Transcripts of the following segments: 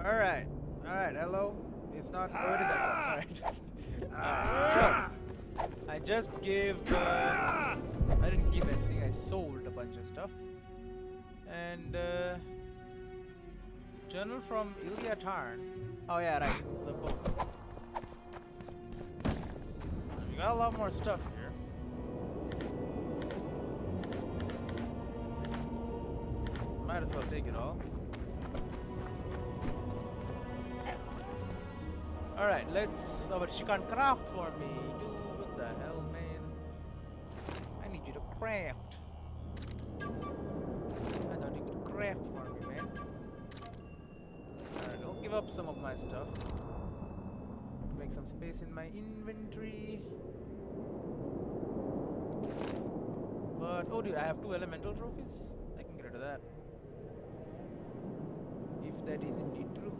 Alright. Alright, hello. It's not. Oh, it is Alright. Alright. I just gave. I didn't give anything, I sold a bunch of stuff. And. Journal from Ilya Tarn. Oh, yeah, right. The book. We got a lot more stuff here. Might as well take it all. Alright, let's. Oh, but she can't craft for me. Dude, what the hell, man? I need you to craft. I thought you could craft for me, man. Alright, I'll give up some of my stuff to make some space in my inventory. But, oh, dude, I have 2 elemental trophies? I can get rid of that. If that is indeed true.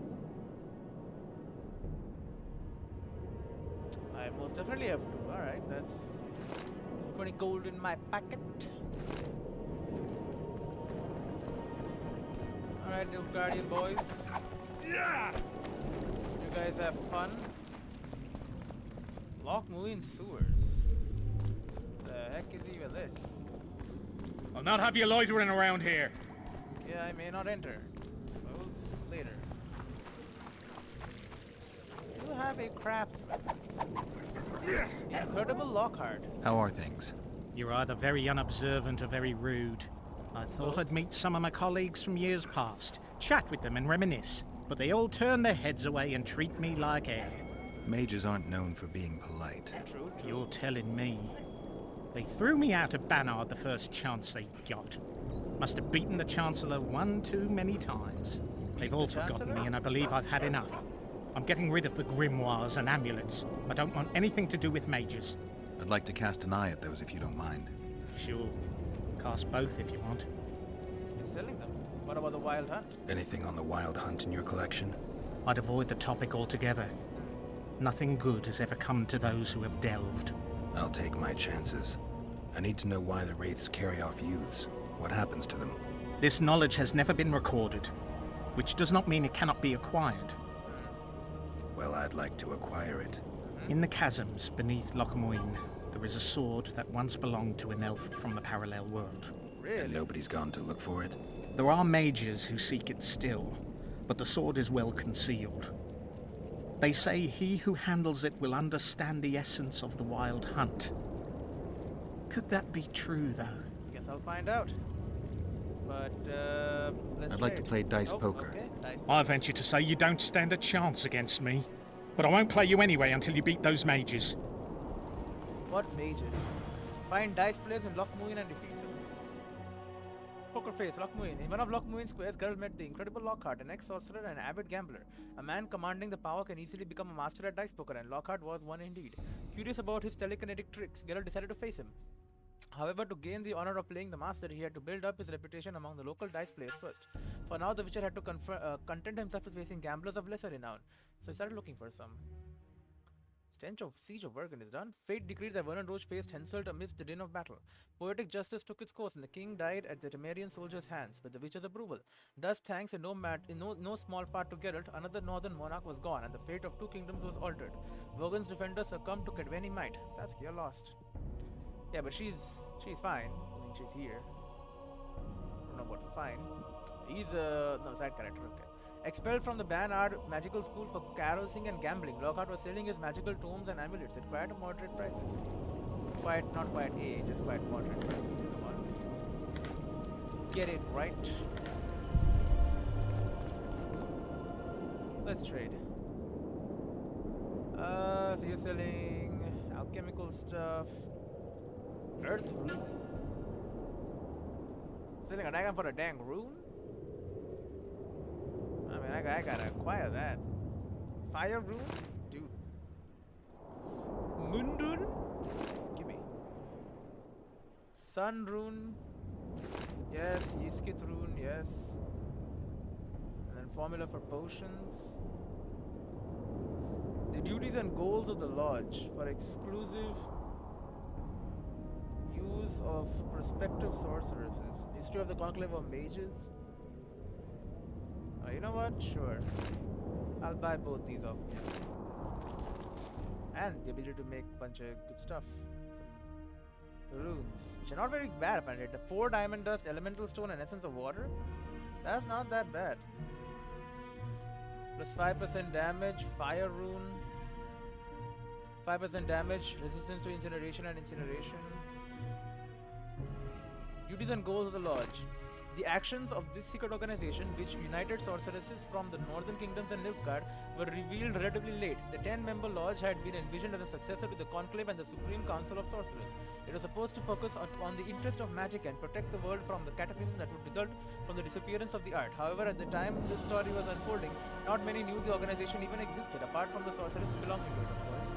I most definitely have 2. Alright, that's 20 gold in my pocket. Alright, little guardian boys. Yeah! You guys have fun. Lock Moon sewers. The heck is even this? I'll not have you loitering around here. Yeah, I may not enter. Suppose later. You have a craftsman. Incredible Lockhart. How are things? You're either very unobservant or very rude. I thought I'd meet some of my colleagues from years past, chat with them and reminisce, but they all turn their heads away and treat me like air. Mages aren't known for being polite. True. You're telling me. They threw me out of Banard the first chance they got. Must have beaten the Chancellor one too many times. They've all forgotten me and I believe I've had enough. I'm getting rid of the grimoires and amulets. I don't want anything to do with mages. I'd like to cast an eye at those if you don't mind. Sure. Cast both if you want. You're selling them. What about the Wild Hunt? Anything on the Wild Hunt in your collection? I'd avoid the topic altogether. Nothing good has ever come to those who have delved. I'll take my chances. I need to know why the Wraiths carry off youths. What happens to them? This knowledge has never been recorded, which does not mean it cannot be acquired. Well, I'd like to acquire it. In the chasms beneath Loch Moine, there is a sword that once belonged to an elf from the parallel world. Really? And nobody's gone to look for it? There are mages who seek it still, but the sword is well concealed. They say he who handles it will understand the essence of the Wild Hunt. Could that be true, though? Guess I'll find out. But, let's I'd like to play dice poker. Okay. Dice I venture to say you don't stand a chance against me. But I won't play you anyway until you beat those mages. What mages? Find dice players in Loch Moine and defeat them. Poker face, Loch Moine. In one of Loch Moine's squares, Geralt met the incredible Lockhart, an ex-sorcerer and avid gambler. A man commanding the power can easily become a master at dice poker, and Lockhart was one indeed. Curious about his telekinetic tricks, Geralt decided to face him. However, to gain the honor of playing the master, he had to build up his reputation among the local dice players first. For now, the Witcher had to content himself with facing gamblers of lesser renown, so he started looking for some. Stench of Siege of Bergen is done. Fate decreed that Vernon Roche faced Henselt amidst the din of battle. Poetic justice took its course, and the king died at the Temerian soldier's hands, with the Witcher's approval. Thus, thanks in no small part to Geralt, another northern monarch was gone, and the fate of 2 kingdoms was altered. Vergen's defenders succumbed to Kedveni might. Saskia lost. Yeah, but she's fine. I mean, she's here. I don't know about fine. He's no side character. Okay. Expelled from the Banard Magical School for carousing and gambling, Lockhart was selling his magical tomes and amulets at quite moderate prices. Not quite A, just quite moderate prices. Come on. Get it right. Let's trade. So you're selling alchemical stuff. Earth rune. Selling a dragon for a dang rune? I mean, I gotta acquire that. Fire rune? Dude. Moon rune? Gimme. Sun rune? Yes. Yiskit rune? Yes. And then formula for potions. The duties and goals of the lodge for exclusive use of prospective sorceresses. History of the Conclave of Mages. You know what? Sure. I'll buy both these off you. And the ability to make a bunch of good stuff. Some runes, which are not very bad apparently. The 4 diamond dust, elemental stone, and essence of water. That's not that bad. Plus 5% damage, fire rune. 5% damage, resistance to incineration and incineration. Duties and goals of the Lodge. The actions of this secret organization, which united sorceresses from the northern kingdoms and Nilfgaard, were revealed relatively late. The 10-member lodge had been envisioned as a successor to the Conclave and the Supreme Council of Sorcerers. It was supposed to focus on the interest of magic and protect the world from the cataclysm that would result from the disappearance of the art. However, at the time this story was unfolding, not many knew the organization even existed, apart from the sorceresses belonging to it, of course.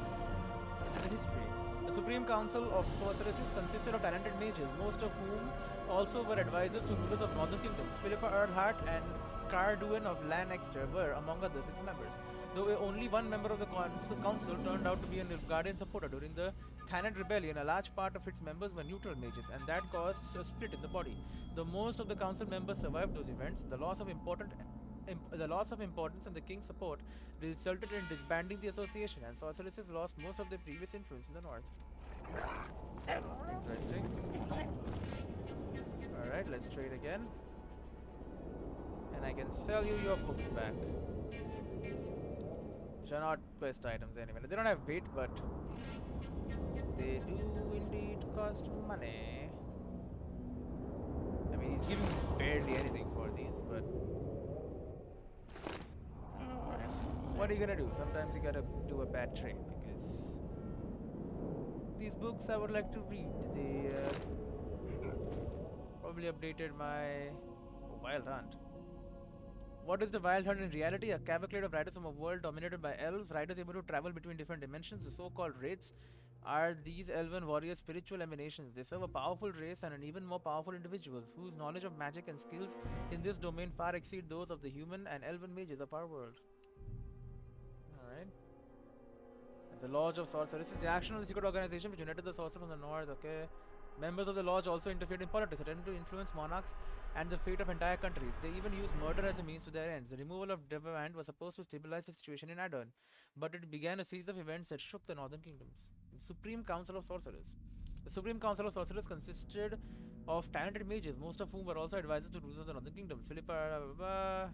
And the history. The Supreme Council of Sorceresses consisted of talented mages, most of whom also were advisors to rulers of northern kingdoms. Philippa Earhart and Carduin of Lanexter were, among others, its members. Though only one member of the council turned out to be a Nilfgaardian supporter during the Thanet Rebellion, a large part of its members were neutral mages, and that caused a split in the body. Though most of the council members survived those events, the loss of importance and the king's support resulted in disbanding the association, and sorceresses lost most of their previous influence in the north. Interesting. Alright, let's trade again. And I can sell you your books back. Which are not quest items anyway. They don't have weight, but they do indeed cost money. I mean, he's giving barely anything for these, but what are you gonna do? Sometimes you gotta do a bad trade, because these books I would like to read. They probably updated my Wild Hunt. What is the Wild Hunt in reality? A cavalcade of riders from a world dominated by elves, riders able to travel between different dimensions. The so-called wraiths are these elven warriors' spiritual emanations. They serve a powerful race and an even more powerful individuals whose knowledge of magic and skills in this domain far exceed those of the human and elven mages of our world. Alright. The Lodge of Sorcerers is the action of the secret organization which united the sorcerers from the north. Okay. Members of the lodge also interfered in politics, attempting to influence monarchs and the fate of entire countries. They even used murder as a means to their ends. The removal of Devant was supposed to stabilize the situation in Adon, but it began a series of events that shook the northern kingdoms. The Supreme Council of Sorcerers. The Supreme Council of Sorcerers consisted of talented mages, most of whom were also advisors to rulers of the northern kingdoms. Philippa,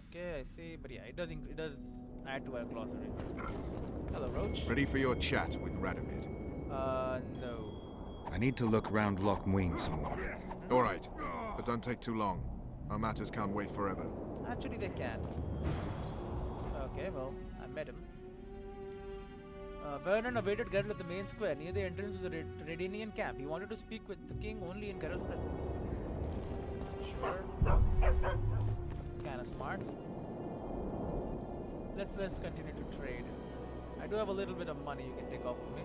okay, I see, but yeah, it does add to our glossary. Hello, Roach. Ready for your chat with Radomir? No. I need to look round Loch Muin some more. All right, but don't take too long. Our matters can't wait forever. Actually, they can. Okay, well, I met him. Vernon awaited Geralt at the main square near the entrance to the Redanian camp. He wanted to speak with the king only in Geralt's presence. Sure. Kinda smart. Let's continue to trade. I do have a little bit of money you can take off of me.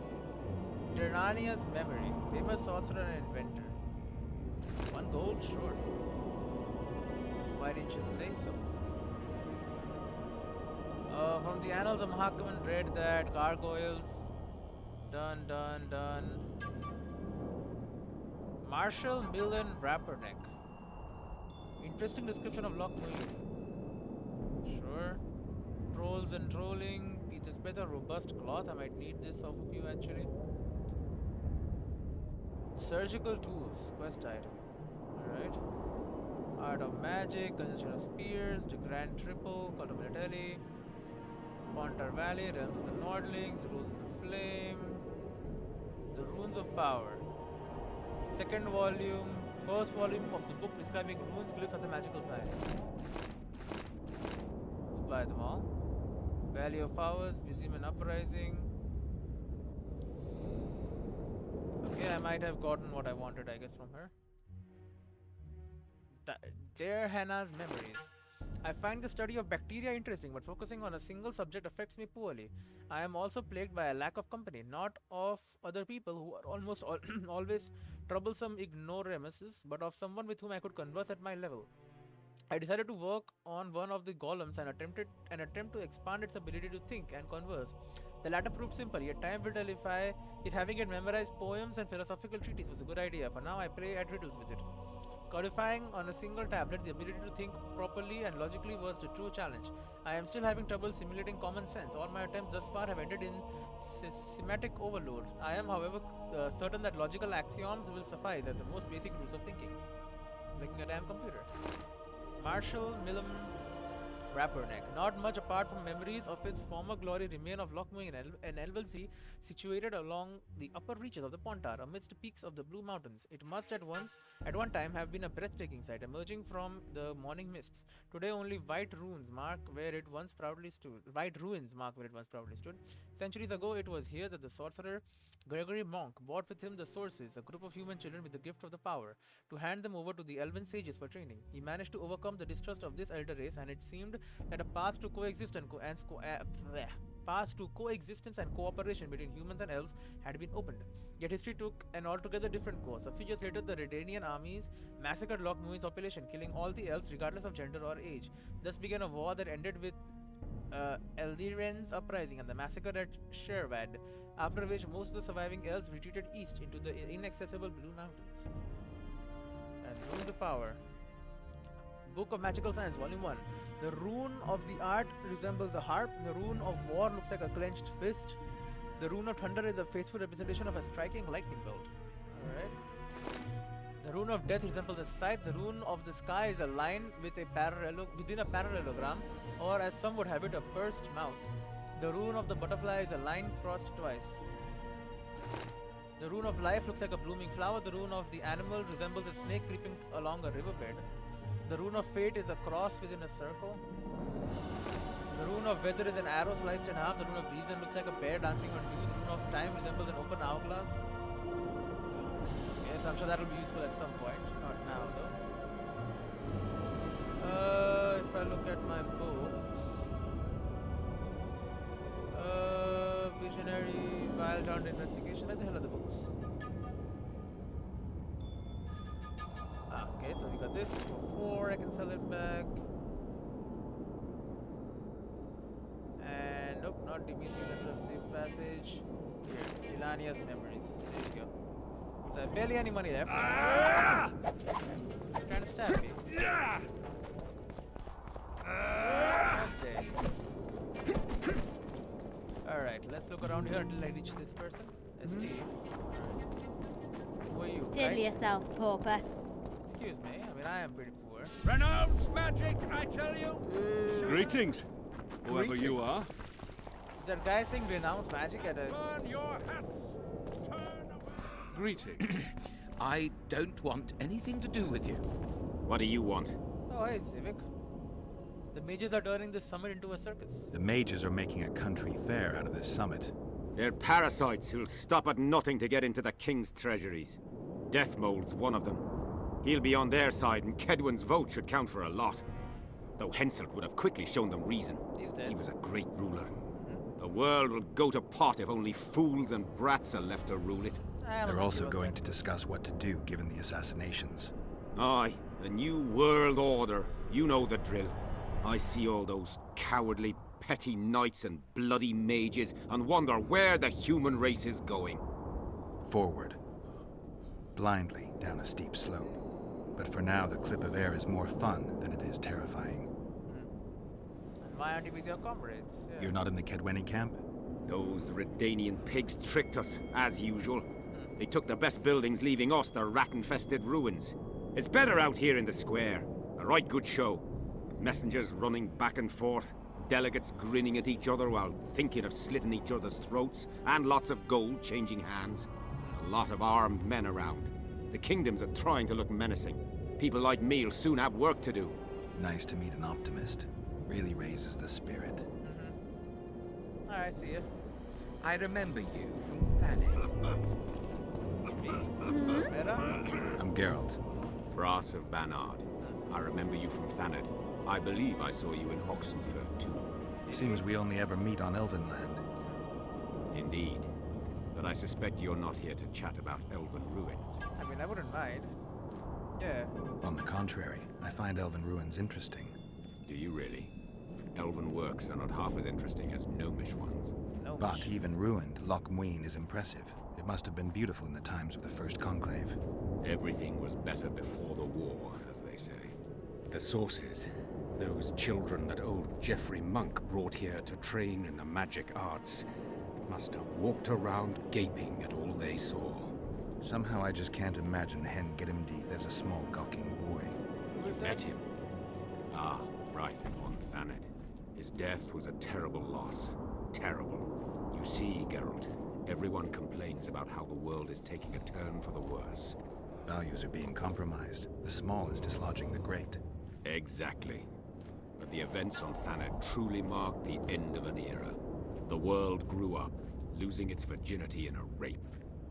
Dernania's memory. Famous sorcerer and inventor. 1 gold? Sure. Why didn't you say so? From the annals of Mahakaman read that gargoyles. Done. Marshall Millen Rapperneck. Interesting description of Loch Muin. Sure. Trolls and trolling. Peter's better. Robust cloth. I might need this off of you actually. Surgical tools. Quest item. Alright. Art of Magic. Conjunction of Spears. The Grand Triple. Cult of Military. Pontar Valley. Realms of the Nordlings. Rose of the Flame. The Runes of Power. Second volume. First volume of the book describing runes, glyphs, and the magical science. We'll buy them all. Valley of Hours, Visum and Uprising. Okay, I might have gotten what I wanted, I guess, from her. Dear Hannah's memories. I find the study of bacteria interesting, but focusing on a single subject affects me poorly. I am also plagued by a lack of company, not of other people who are almost always troublesome ignoramuses, but of someone with whom I could converse at my level. I decided to work on one of the golems and attempt to expand its ability to think and converse. The latter proved simple, yet time will tell if having it memorize poems and philosophical treatises was a good idea. For now, I play at riddles with it. Codifying on a single tablet the ability to think properly and logically was the true challenge. I am still having trouble simulating common sense. All my attempts thus far have ended in semantic overload. I am, however, certain that logical axioms will suffice as the most basic rules of thinking. Looking at a damn computer. Marshall Millam Rapperneck. Not much apart from memories of its former glory remain of Lochmuin, an Elven situated along the upper reaches of the Pontar, amidst the peaks of the Blue Mountains. It must at one time have been a breathtaking sight, emerging from the morning mists. Today only white ruins mark where it once proudly stood. Centuries ago it was here that the sorcerer Gregory Monk brought with him the Sources, a group of human children with the gift of the power, to hand them over to the Elven sages for training. He managed to overcome the distrust of this elder race, and it seemed that a path to coexistence and cooperation between humans and elves had been opened. Yet history took an altogether different course. A few years later, the Redanian armies massacred Lochmuin's population, killing all the elves regardless of gender or age. Thus began a war that ended with Eldiren's uprising and the massacre at Shervad, after which most of the surviving elves retreated east into the inaccessible Blue Mountains. And Runes of Power. Book of Magical Science, Volume 1. The rune of the art resembles a harp. The rune of war looks like a clenched fist. The Rune of Thunder is a faithful representation of a striking lightning bolt. Alright. The Rune of Death resembles a scythe. The Rune of the Sky is a line with within a parallelogram, or as some would have it, a pursed mouth. The Rune of the Butterfly is a line crossed twice. The Rune of Life looks like a blooming flower. The Rune of the Animal resembles a snake creeping along a riverbed. The Rune of Fate is a cross within a circle. The Rune of Weather is an arrow sliced in half. The Rune of Reason looks like a bear dancing on dew. The Rune of Time resembles an open hourglass. Yes, I'm sure that will be useful at some point. Not now, though. If I look at my books... Visionary, Wild Hunt, Investigation. Where the hell are the books? Okay, so we got this for 4, I can sell it back. And nope, not Dimitri, letter of safe passage. Here, Ilania's memories. There you go. So barely any money left. You're trying to stab me. Okay. Alright, let's look around here until I reach this person. Steve. Who are you? Diddle yourself, pauper. Excuse me, I mean, I am pretty poor. Renounce magic, I tell you! Greetings, whoever you are. Is that guy saying renounce magic at a... Burn your hats! Turn away! Greetings. I don't want anything to do with you. What do you want? Oh, hey, Civic. The mages are turning this summit into a circus. The mages are making a country fair out of this summit. They're parasites who'll stop at nothing to get into the king's treasuries. Deathmold's one of them. He'll be on their side, and Kedwin's vote should count for a lot. Though Henselt would have quickly shown them reason. He's dead. He was a great ruler. The world will go to pot if only fools and brats are left to rule it. They're also going to discuss what to do given the assassinations. Aye, the new world order. You know the drill. I see all those cowardly, petty knights and bloody mages and wonder where the human race is going. Forward. Blindly down a steep slope. But for now, the clip of air is more fun than it is terrifying. And why aren't you with your comrades? Yeah. You're not in the Kedweni camp? Those Redanian pigs tricked us, as usual. They took the best buildings, leaving us the rat-infested ruins. It's better out here in the square. A right good show. Messengers running back and forth, delegates grinning at each other while thinking of slitting each other's throats, and lots of gold changing hands. A lot of armed men around. The kingdoms are trying to look menacing. People like me will soon have work to do. Nice to meet an optimist. Really raises the spirit. Alright, see ya. I remember you from Thanet. Me? Vera? I'm Geralt. Brass of Banard. I remember you from Thanet. I believe I saw you in Oxenfurt too. Seems we only ever meet on Elven land. Indeed. But I suspect you're not here to chat about Elven Ruins. I mean, I wouldn't mind. Yeah. On the contrary, I find Elven Ruins interesting. Do you really? Elven works are not half as interesting as gnomish ones. No. But even ruined, Lochmuin is impressive. It must have been beautiful in the times of the First Conclave. Everything was better before the war, as they say. The sources, those children that old Geoffrey Monk brought here to train in the magic arts, must have walked around gaping at all they saw. Somehow I just can't imagine Hen Gidimdeath as a small gawking boy. You met him? Ah, right, on Thanet. His death was a terrible loss. Terrible. You see, Geralt, everyone complains about how the world is taking a turn for the worse. Values are being compromised. The small is dislodging the great. Exactly. But the events on Thanet truly marked the end of an era. The world grew up, losing its virginity in a rape.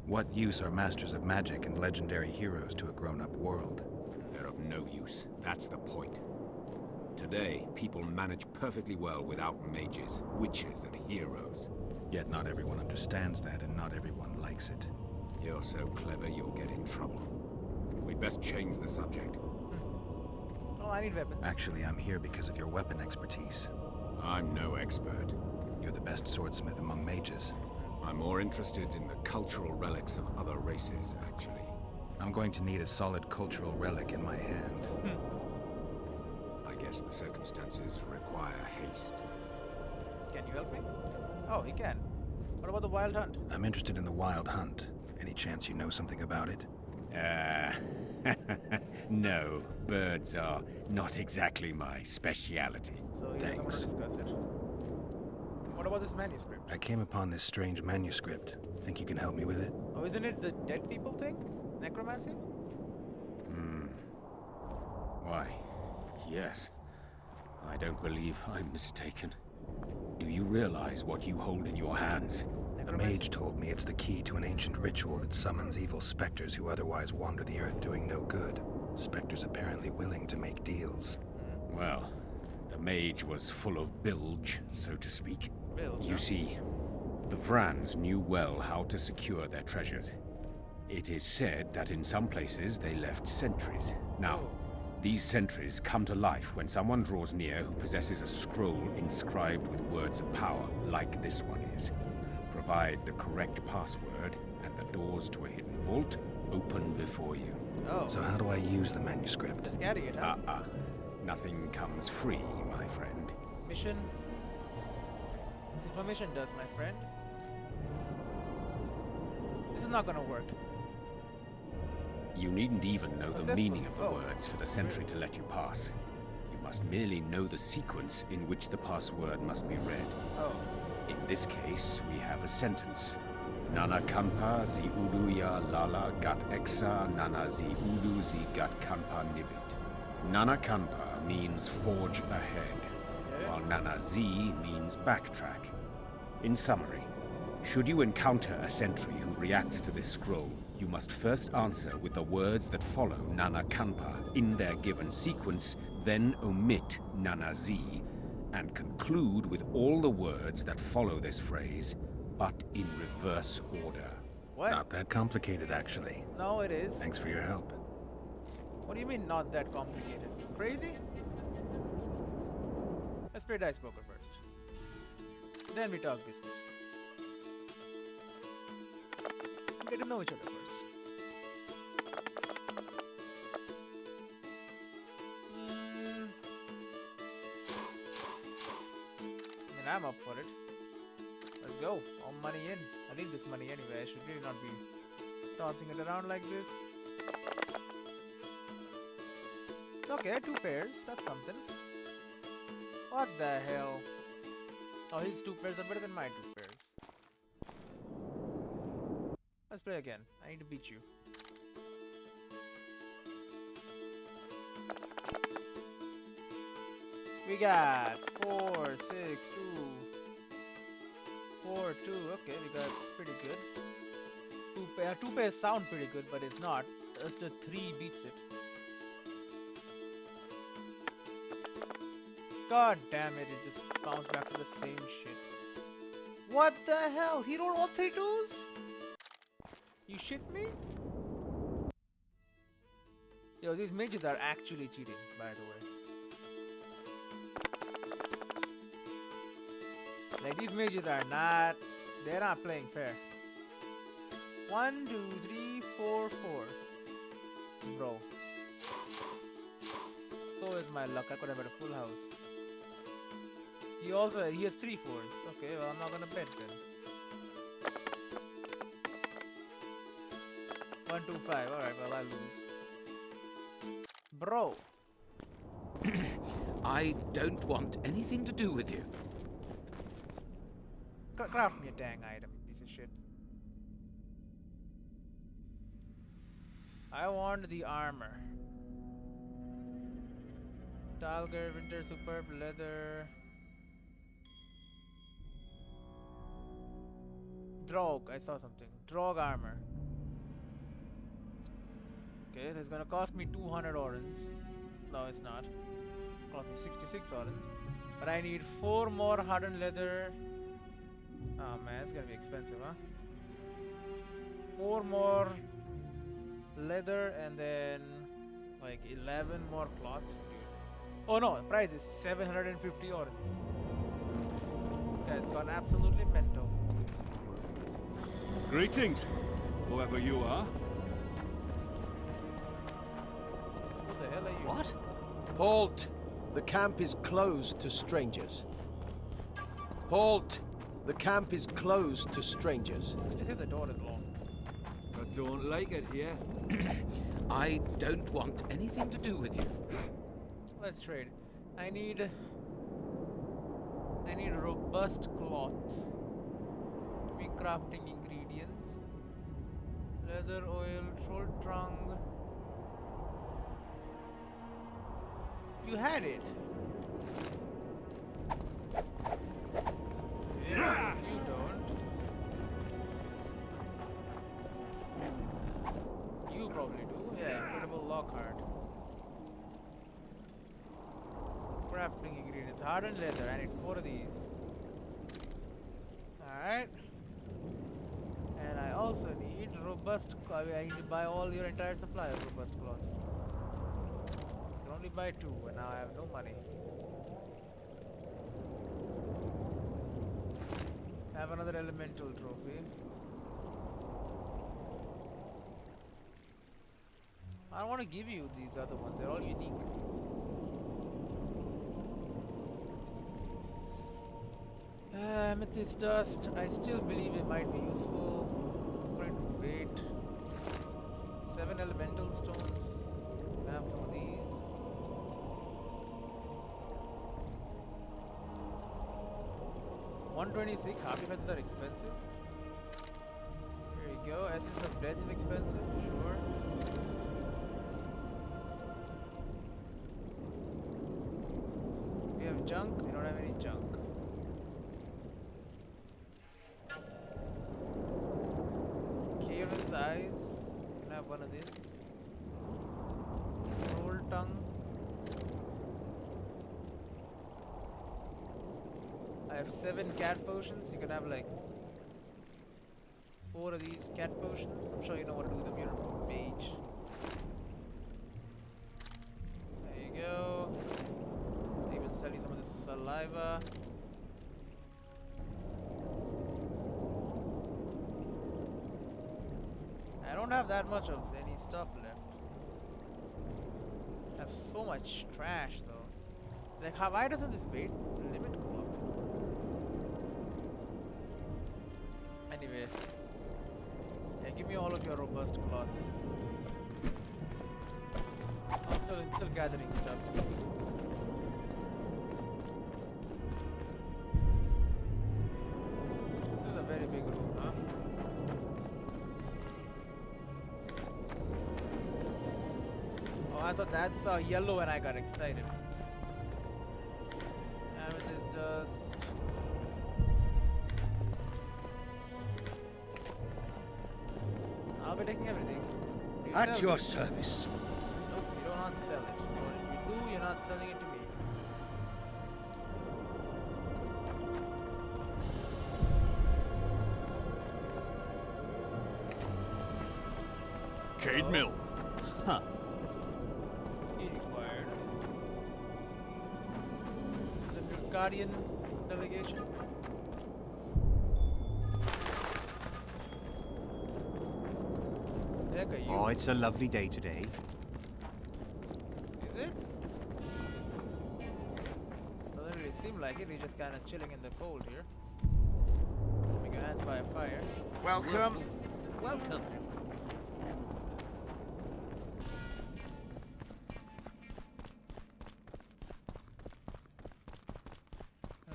What use are masters of magic and legendary heroes to a grown-up world? They're of no use. That's the point. Today, people manage perfectly well without mages, witches, and heroes. Yet not everyone understands that, and not everyone likes it. You're so clever, you'll get in trouble. We'd best change the subject. Oh, I need weapons. Actually, I'm here because of your weapon expertise. I'm no expert. You're the best swordsmith among mages. I'm more interested in the cultural relics of other races, actually. I'm going to need a solid cultural relic in my hand. I guess the circumstances require haste. Can you help me? Oh, he can. What about the wild hunt? I'm interested in the wild hunt. Any chance you know something about it? No, birds are not exactly my speciality. So he doesn't want to Thanks. discuss it. What about this manuscript? I came upon this strange manuscript. Think you can help me with it? Oh, isn't it the dead people thing? Necromancy? Why, yes. I don't believe I'm mistaken. Do you realize what you hold in your hands? A mage told me it's the key to an ancient ritual that summons evil specters who otherwise wander the earth doing no good. Specters apparently willing to make deals. Well, the mage was full of bilge, so to speak. Bilge, You huh? see, the Vrans knew well how to secure their treasures. It is said that in some places they left sentries. Now, these sentries come to life when someone draws near who possesses a scroll inscribed with words of power, like this one is. Provide the correct password, and the doors to a hidden vault open before you. Oh, So how do I use the manuscript? just carry it, huh? Nothing comes free, my friend. Mission. This information does, my friend. This is not gonna work. You needn't even know the Successful. meaning of the Oh. words for the sentry to let you pass. You must merely know the sequence in which the password must be read. Oh, In this case, we have a sentence. Nana kampa zi udu ya lala gat exa nana zi udu zi gat kampa nibit. Nana kampa means forge ahead, while Nana zi means backtrack. In summary, should you encounter a sentry who reacts to this scroll, you must first answer with the words that follow Nana kampa in their given sequence, then omit Nana zi, and conclude with all the words that follow this phrase, but in reverse order. what? Not that complicated, actually. No, it is. Thanks for your help. What do you mean, not that complicated? Crazy? Let's play dice poker first. Then we talk business. Get to know each other first. And I'm up for it. Let's go. All money in. I need this money anyway. I should really not be tossing it around like this. Okay, 2 pairs. That's something. What the hell? Oh, his 2 pairs are better than my 2 pairs. Let's play again. I need to beat you. We got 4, 6, 2, 4, 2. Okay, we got pretty good. 2 pairs sound pretty good, but it's not. Just a 3 beats it. God damn it, it just bounced back to the same shit. What the hell? He rolled all 3 2s? You shit me? Yo, these mages are actually cheating, by the way. Like, these mages are not... They're not playing fair. 1, 2, 3, 4, 4. Bro. So is my luck. I could have had a full house. He has 3 fours. Okay, well I'm not gonna bet then. 1, 2, 5. Alright, well I lose. Bro. I don't want anything to do with you. Craft me a dang item, you piece of shit. I want the armor. Talger, winter, superb, leather. Drog, I saw something. Drog armor. Okay, so it's gonna cost me 200 orens. No, it's not. It's cost me 66 orens. But I need 4 more hardened leather. Oh man, it's gonna be expensive, huh? 4 more leather and then like 11 more cloth. Oh no, the price is 750 orens. This guy's gone absolutely mental. Greetings, whoever you are. Who the hell are you? What? Halt! The camp is closed to strangers. Halt! The camp is closed to strangers. You just hit the door is locked. I don't like it here. I don't want anything to do with you. Let's trade. I need robust cloth. Give me crafting ingredients. Leather, oil, troll trunk. You had it. Yeah, you don't. You probably do. Yeah, incredible Lockhart. Crafting ingredients. Hardened leather. I need 4 of these. Alright. And I also need robust. I need to buy all your entire supply of robust cloth. I can only buy 2, and now I have no money. I have another elemental trophy. I don't want to give you these other ones. They're all unique. Amethyst dust. I still believe it might be useful. According to weight. 7 elemental stones. I have some of these. $126. Harvey feathers are expensive. Here you go. Essence of Death is expensive. Sure. We have junk. We don't have any junk. Caven's eyes. Can I have one of this? Roll tongue. I have 7 cat potions. You can have like 4 of these cat potions. I'm sure you know what to do with them. You're a mage. There you go. I'll even sell you some of this saliva. I don't have that much of any stuff left. I have so much trash though. Like, why doesn't this weight limit go up? Anyway, yeah, give me all of your robust cloth. I'm still gathering stuff. This is a very big room, huh? Oh, I thought that's yellow and I got excited. Amethyst dust. I'll be taking everything. Do you At sell your it? service. Nope, you do not sell it. Or if you do, you're not selling it to me. Cade Mill. Huh. Key required. The Guardian delegation. Heck are you? Oh, it's a lovely day today. Is it? Doesn't really seem like it. He's just kind of chilling in the cold here. Warming your hands by a fire. Welcome. Welcome. I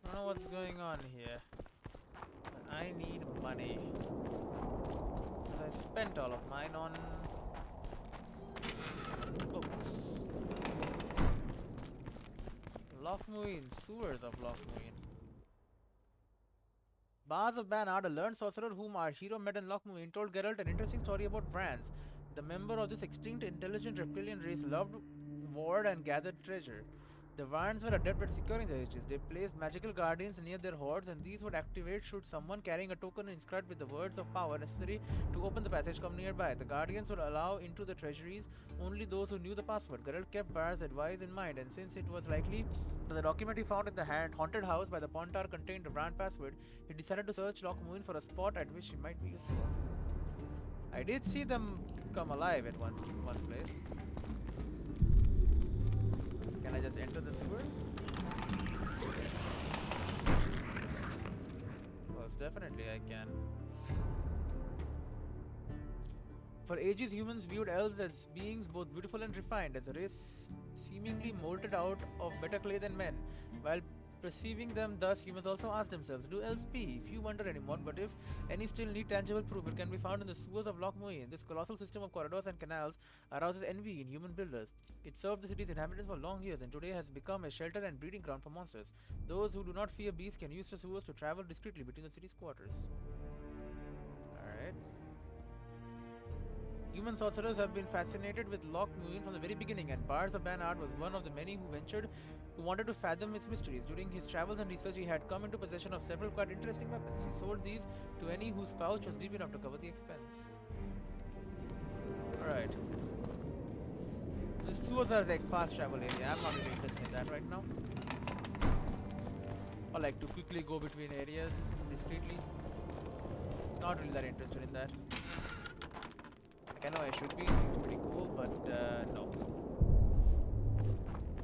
don't know what's going on here. But I need money. 'Cause I spent all of mine on books. Lochmuin, sewers of Lochmuin. Bars of Banard, a learned sorcerer whom our hero met in Lochmuin, told Geralt an interesting story about Vrans. The member of this extinct intelligent reptilian race loved, warred and gathered treasure. The Vrans were adept at securing the riches. They placed magical guardians near their hoards, and these would activate should someone carrying a token inscribed with the words of power necessary to open the passage come nearby. The guardians would allow into the treasuries only those who knew the password. Geralt kept Bar's advice in mind, and since it was likely that the document he found in the haunted house by the pond tower contained the Vran password, he decided to search Lochmuin for a spot at which he might be useful. I did see them come alive at one place. Can I just enter the sewers? Well, definitely I can. For ages, humans viewed elves as beings both beautiful and refined, as a race seemingly molded out of better clay than men. While perceiving them thus, humans also asked themselves, do elves pee? Few wonder anymore, but if any still need tangible proof, it can be found in the sewers of Lochmuin. This colossal system of corridors and canals arouses envy in human builders. It served the city's inhabitants for long years and today has become a shelter and breeding ground for monsters. Those who do not fear beasts can use the sewers to travel discreetly between the city's quarters. Alright. Human sorcerers have been fascinated with Lochmuin from the very beginning, and Bars of Banard was one of the many who wanted to fathom its mysteries. During his travels and research, he had come into possession of several quite interesting weapons. He sold these to any whose pouch was deep enough to cover the expense. Alright. The sewers are like fast travel area. I'm not really interested in that right now. Or like to quickly go between areas discreetly. Not really that interested in that. Like I know I should be, seems pretty cool, but no.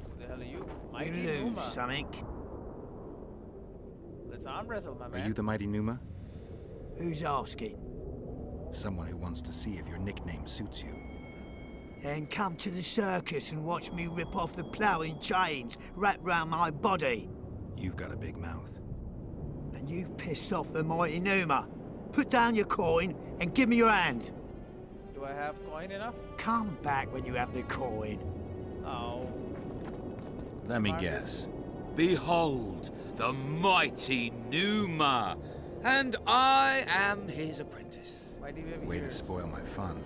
Who the hell are you? Mighty You lose Numa. something. Let's arm wrestle, my man. Are you the mighty Numa? Who's asking? Someone who wants to see if your nickname suits you. Then come to the circus and watch me rip off the ploughing chains wrapped round my body. You've got a big mouth. And you've pissed off the mighty Numa. Put down your coin and give me your hand. Do I have coin enough? Come back when you have the coin. Oh. Let me Marcus. guess. Behold, the mighty Numa, and I am his apprentice. Why do you have Way to ears? spoil my fun.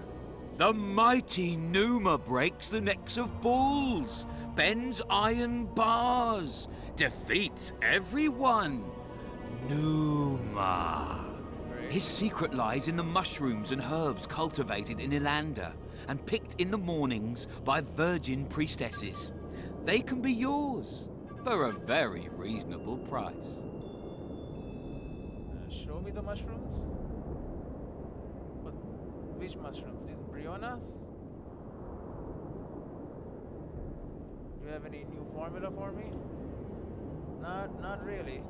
The mighty Numa breaks the necks of bulls, bends iron bars, defeats everyone. Numa. Great. His secret lies in the mushrooms and herbs cultivated in Ilander and picked in the mornings by virgin priestesses. They can be yours for a very reasonable price. Show me the mushrooms. What? Which mushrooms? These brionas? Do you have any new formula for me? Not really.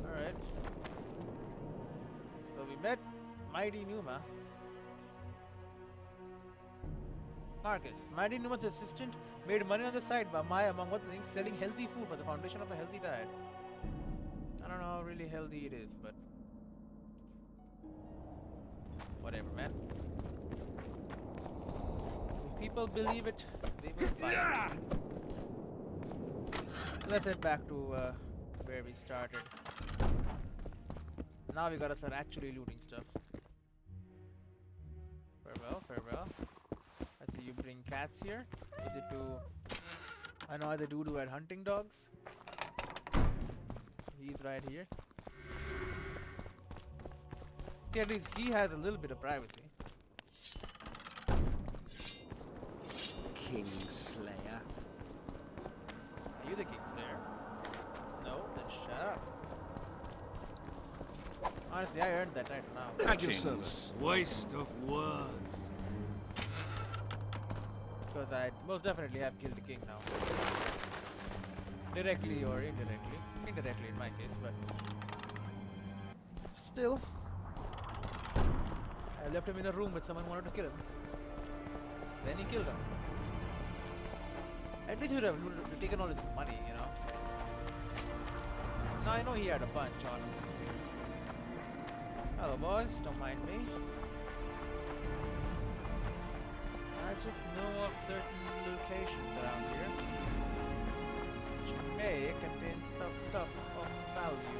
Alright. So we met Mighty Numa. Marcus, Mighty Numa's assistant, made money on the side by among other things, selling healthy food for the foundation of a healthy diet. I don't know how really healthy it is, but whatever, man. If people believe it, they will buy it. Let's head back to where we started. Now we gotta start actually looting stuff. Farewell, farewell. I see you bring cats here. Is it to... I know the dude who had hunting dogs. He's right here. See, at least he has a little bit of privacy. Kingslayer. Are you the Kingslayer? No, then shut up. Honestly, I earned that right now. At your service. Waste of words. Because I most definitely have killed the king now. Directly or indirectly. Indirectly in my case, but still. I left him in a room with someone who wanted to kill him. Then he killed him. At least he would have taken all his money, you know. Now I know he had a bunch on him. Hello boys, don't mind me. I just know of certain locations around here which may contain stuff of value.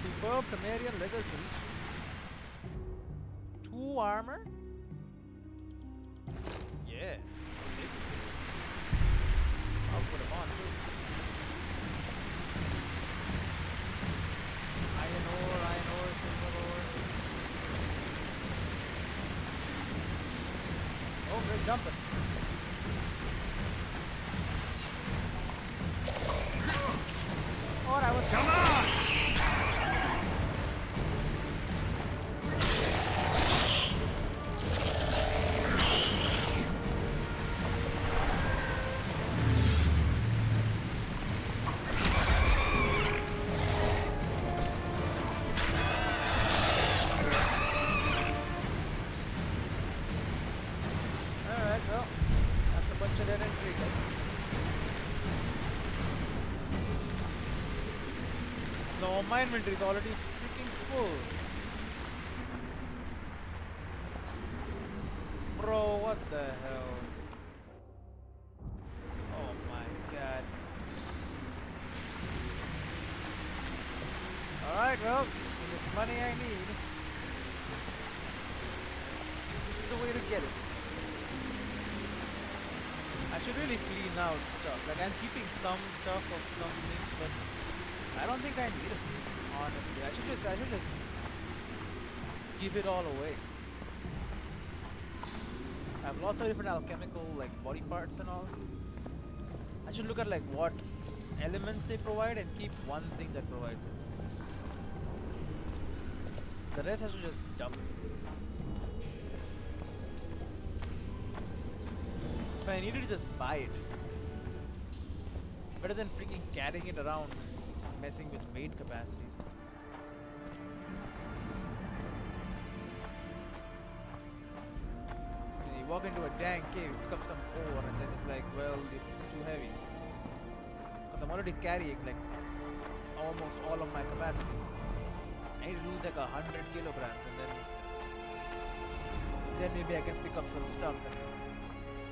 Superb Temerian leather breeches. 2 armor? Yeah. I'll put them on too. Iron ore, silver ore. Oh, we're jumping. Oh, that was. Come on! My inventory is already freaking full. Bro, what the hell? Oh my god. Alright, well, if it's money I need, this is the way to get it. I should really clean out stuff. Like, I'm keeping some stuff of some things, but I don't think I need it, honestly. I should just give it all away. I have lots of different alchemical like body parts and all. I should look at like what elements they provide and keep one thing that provides it. The rest I should just dump. If I needed to just buy it. Better than freaking carrying it around. Messing with weight capacities. You walk into a dang cave, pick up some ore, and then it's like, well, it's too heavy. Because I'm already carrying like almost all of my capacity. I need to lose like 100 kilograms, and then maybe I can pick up some stuff and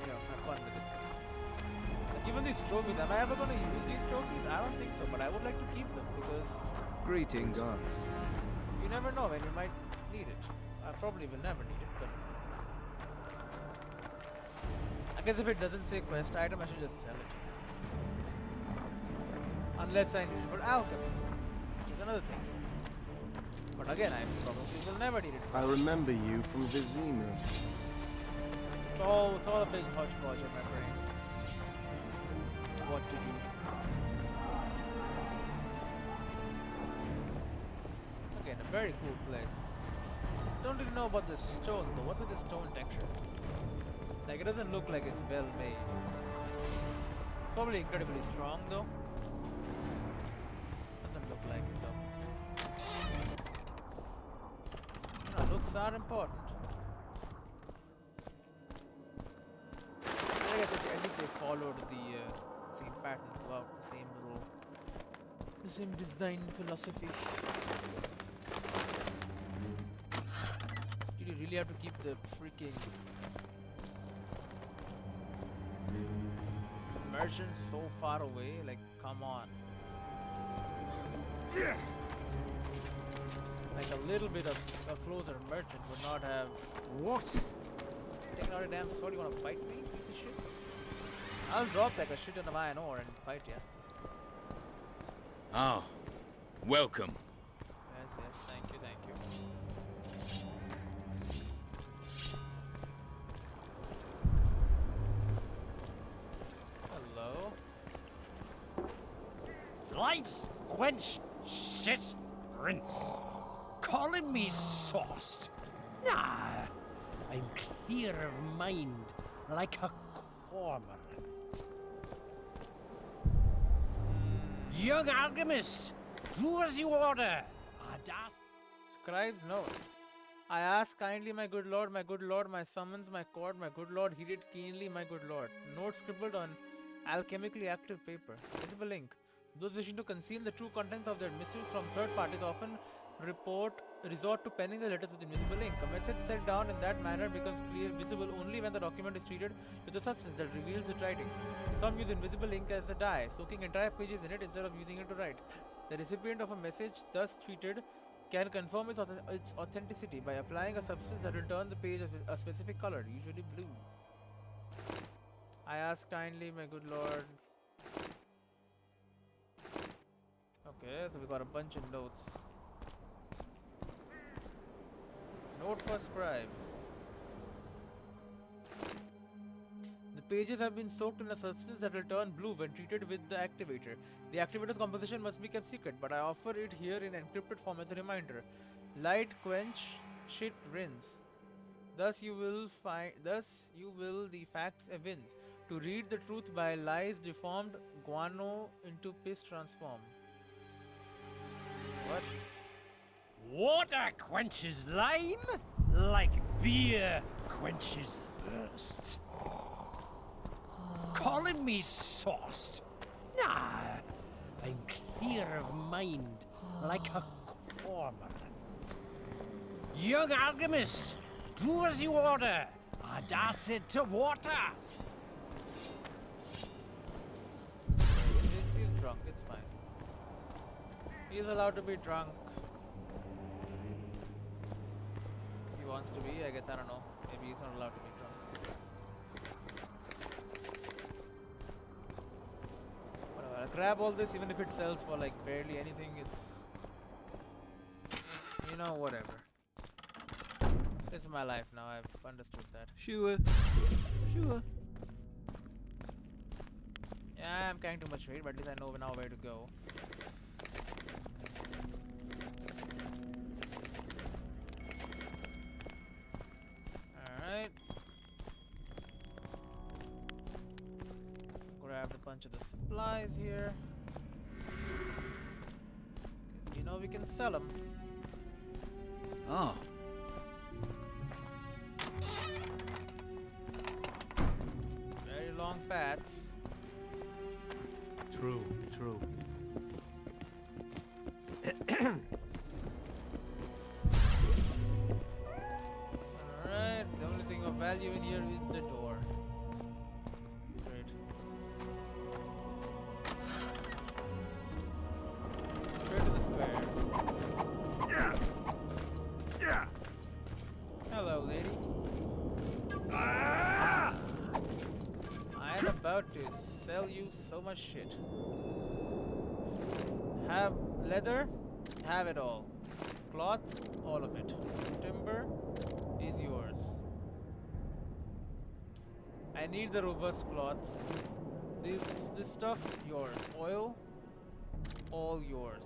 have fun with it. Even these trophies, am I ever going to use these trophies? I don't think so, but I would like to keep them because Greetings, gods. you never know when you might need it. I probably will never need it, but I guess if it doesn't say quest item, I should just sell it. Unless I need it for alchemy, which is another thing. But again, I probably will never need it. I remember you from Vizima. It's all a big hodgepodge in my brain. What to do. Again, a very cool place. Don't really know about this stone though. What's with this stone texture? Like, it doesn't look like it's well made. It's probably incredibly strong though. Doesn't look like it though. Looks are important. I guess at least they followed the same pattern throughout, the same design philosophy. Did you really have to keep the freaking merchants so far away? Like, come on. Like a little bit of a closer merchant would not have. What? Taking out a damn sword, you wanna fight me, piece of shit? I'll drop like a shit ton of iron ore and fight ya. Oh, welcome. Yes, thank you. Light, quench, shit, rinse. Calling me sauced? Nah, I'm clear of mind, like a cormorant. Young alchemist, do as you order. Adas. Scribe's notes. I ask kindly, my good lord, my summons, my court, my good lord, heed it keenly, my good lord. Note scribbled on alchemically active paper. Visible ink. Those wishing to conceal the true contents of their missives from third parties often resort to penning the letters with invisible ink. A message set down in that manner becomes visible only when the document is treated with a substance that reveals its writing. Some use invisible ink as a dye, soaking entire pages in it instead of using it to write. The recipient of a message thus treated can confirm its authenticity by applying a substance that will turn the page a specific color, usually blue. I ask kindly, my good lord. Okay, so we got a bunch of notes. Note for scribe. The pages have been soaked in a substance that will turn blue when treated with the activator. The activator's composition must be kept secret, but I offer it here in encrypted form as a reminder. Light, quench, shit, rinse. Thus you will the facts evince. To read the truth by lies deformed, guano into piss transform. What? Water quenches lime, like beer quenches thirst. Calling me sauced? Nah, I'm clear of mind, like a cormorant. Young alchemist, do as you order. Adacid to water. He's drunk, it's fine. He's allowed to be drunk. He wants to be, I guess, I don't know. Maybe he's not allowed to be drunk. Whatever, I'll grab all this even if it sells for like barely anything, it's... You know, whatever. This is my life now, I've understood that. Sure. Yeah, I'm carrying too much weight, but at least I know now where to go. Alright. Grabbed a bunch of the supplies here. You know we can sell them. Oh. Very long paths. True. Alright, the only thing of value in here is the door. Great. Straight to the square. Yeah. Hello, lady. I am about to sell you so much shit. Have leather? Have it all. Cloth? All of it. Timber is yours. I need the robust cloth. This stuff, yours. Oil? All yours.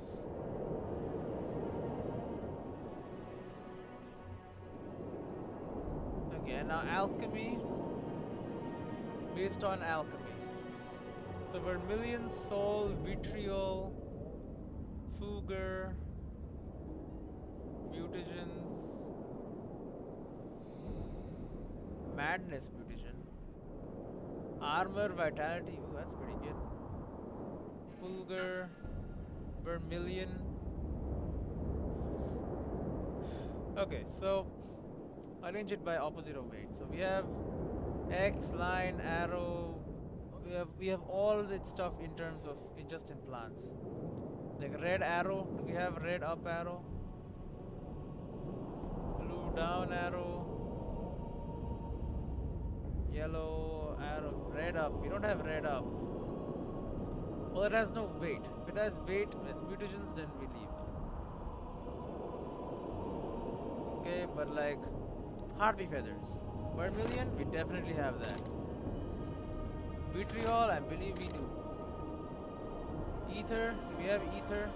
Okay, now alchemy. Based on alchemy. So vermilion, soul, vitriol, fugger, mutagens, madness mutagen, armor, vitality. Ooh, that's pretty good. Fulgur, vermilion. Okay, so arrange it by opposite of weight. So we have X, line, arrow. We have all that stuff in terms of just in plants. Like red arrow. Do we have red up arrow? Blue down arrow. Yellow arrow. Red up. We don't have red up. Well, it has no weight. If it has weight, as mutagens, then we leave them. Okay, but like harpy feathers. Vermilion, we definitely have that. Vitriol, I believe we do. Ether. Do we have ether?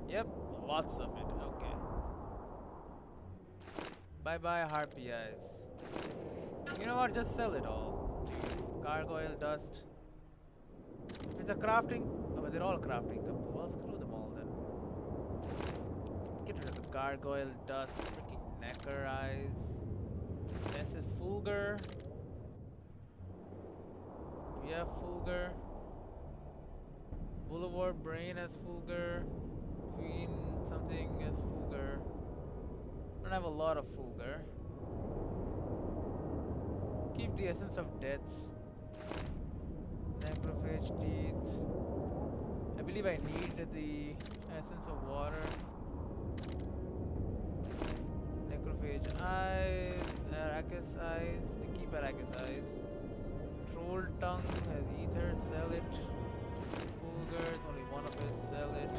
Yep, lots of it. Okay. Bye bye, harpy eyes. You know what? Just sell it all. Gargoyle dust. If it's a crafting, oh, they're all crafting. Well, screw them all then. Get rid of the gargoyle dust. Freaking necker eyes. This is Fulgur. We have Fulgur. Boulevard Brain as Fulgur. Queen something as Fulgur. Don't have a lot of Fulgur. Keep the essence of death. Necrophage teeth. I believe I need the essence of water. Necrophage eyes. Arrakis eyes. We keep Arrakis eyes. Troll tongue has ether. Sell it. Fulgur is only one of it. Sell it.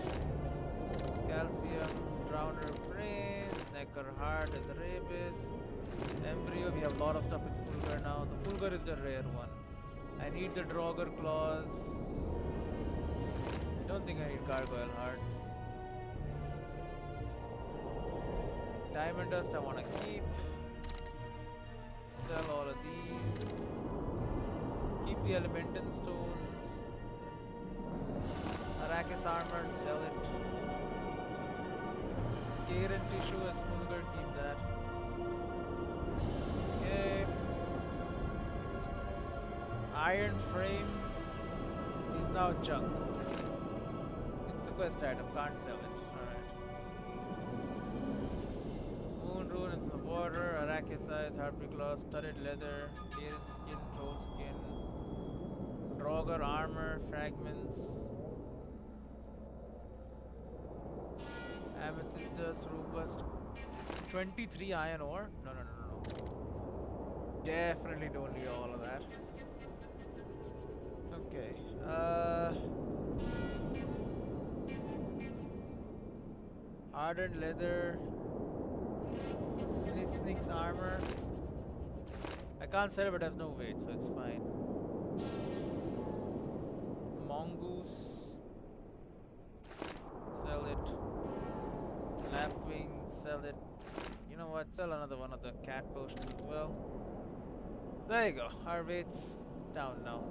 Calcium, Drowner Brains, Necker Heart as a Rabis, Embryo, we have a lot of stuff with Fulgur now, so Fulgur is the rare one. I need the Draugr Claws. I don't think I need Gargoyle Hearts. Diamond Dust I want to keep. Sell all of these. Keep the Elemental Stones. Arrakis Armor, sell it. Karen Tissue as Fulgur, keep that. Okay. Iron Frame is now junk. It's a quest item, can't sell it. Alright. Moon Rune is in the water, Arrakis Eyes, Harpy Claws, Studded Leather, Karen Skin, Troll Skin, Draugr Armor, Fragments. Amethyst dust, robust. 23 iron ore? No. Definitely don't need all of that. Okay. Hardened leather. Snick's armor. I can't sell it, but it has no weight, so it's fine. Mongoose. Sell it. Lapwing, sell it. You know what? Sell another one of the cat potions as well. There you go. Our weight's down now.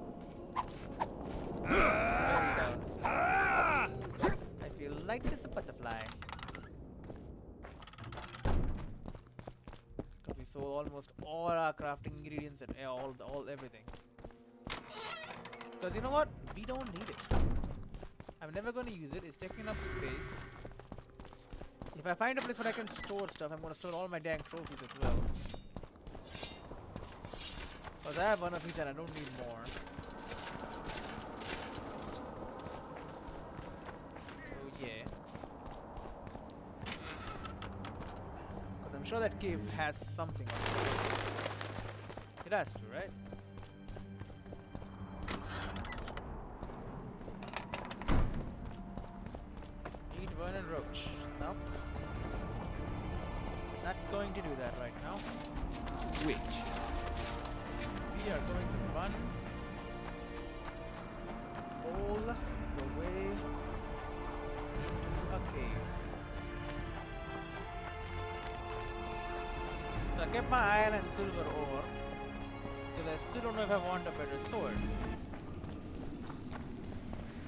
Very down. I feel light as a butterfly. We sold almost all our crafting ingredients and all everything. Because you know what? We don't need it. I'm never going to use it. It's taking up space. If I find a place where I can store stuff, I'm going to store all my dang trophies as well. Because I have one of each and I don't need more. So yeah. Because I'm sure that cave has something on it. It has to, right? Eat Vernon Roach. Nope. Not going to do that right now. Which? We are going to run all the way into a cave. So I kept my iron and silver ore because I still don't know if I want a better sword.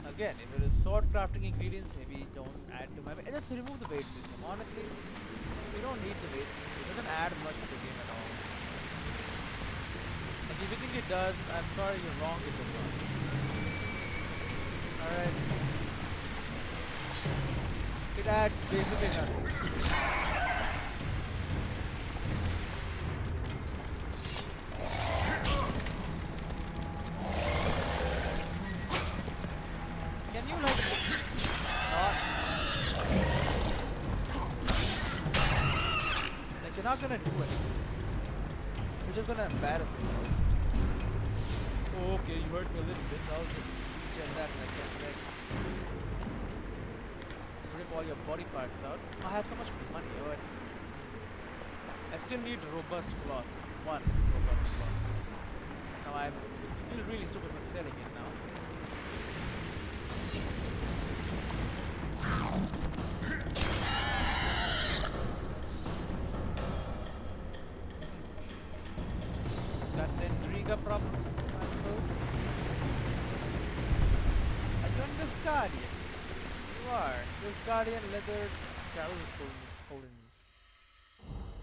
Again, if it is sword crafting ingredients, maybe don't add to my... Just remove the weight system. Honestly, we don't need the weight system. It doesn't add much to the game at all. Like if you think it does, I'm sorry, you're wrong, it does not. Alright. It adds basically nothing. Not gonna do it. You're just gonna embarrass me. Oh, okay, you hurt me a little bit. I'll just check that like that. Rip all your body parts out. I had so much money. Oh, I still need robust cloth. One robust cloth. Now I feel really stupid for selling it now. Guardian. You are. This Guardian leather Collins.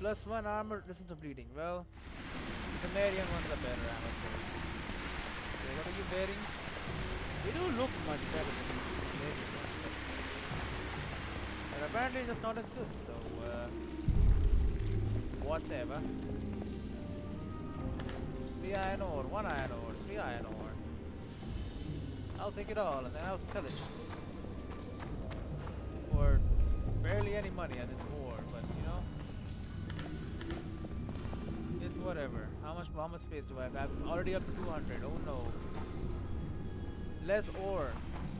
+1 armor, listen to bleeding. Well, the Marian ones are better armor for you. Okay, what are you wearing? They do look much better than these Marian ones. But apparently just not as good, so whatever. 3 iron ore, 1 iron ore, 3 iron ore. I'll take it all and then I'll sell it. For barely any money as it's ore, but you know. It's whatever. How much space do I have? I'm already up to 200. Oh no. Less ore,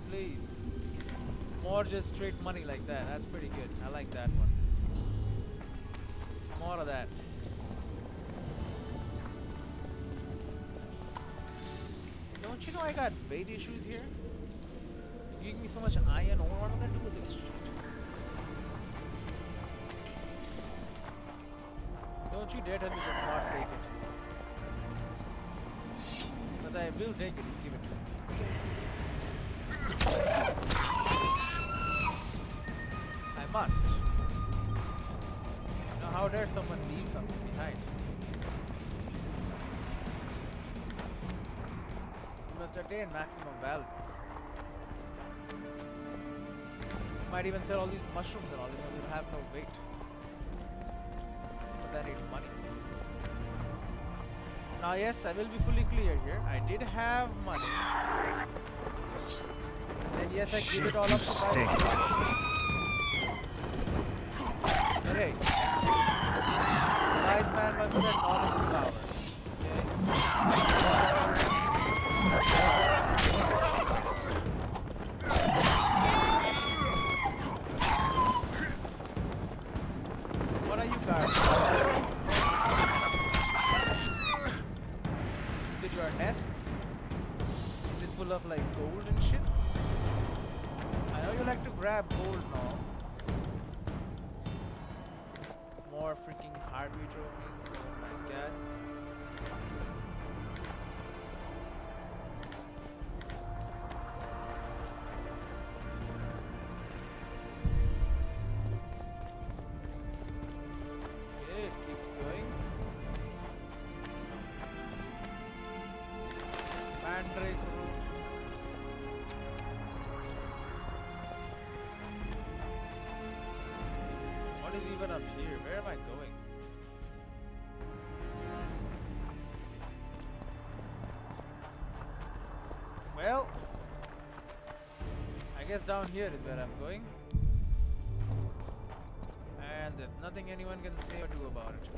please. More just straight money like that. That's pretty good. I like that one. More of that. Don't you know I got weight issues here? You give me so much iron ore. What am I gonna do with this shit? Don't you dare tell me to not take it. Because I will take it and give it to you. I must. Now how dare someone leave something behind? You must attain maximum value. Might even sell all these mushrooms and all, you know, they'll have no weight. I need money. Now yes, I will be fully clear here. I did have money. And yes, I give it all up to my But hey, wise man must set all of his power. What are you guys? Is it your nests? Is it full of like gold and shit? I know you like to grab gold now. More freaking hardware trophies. Oh my god. What is even up here? Where am I going? Well, I guess down here is where I'm going. And there's nothing anyone can say or do about it.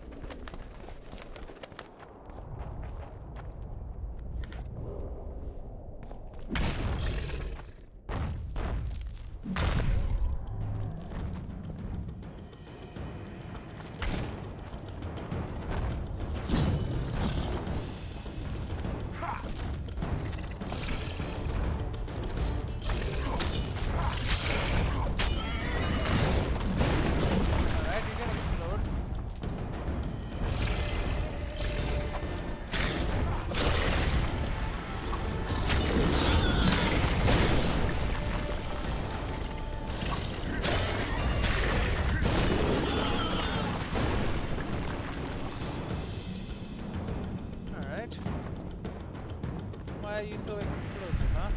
Why are you so explosive, huh?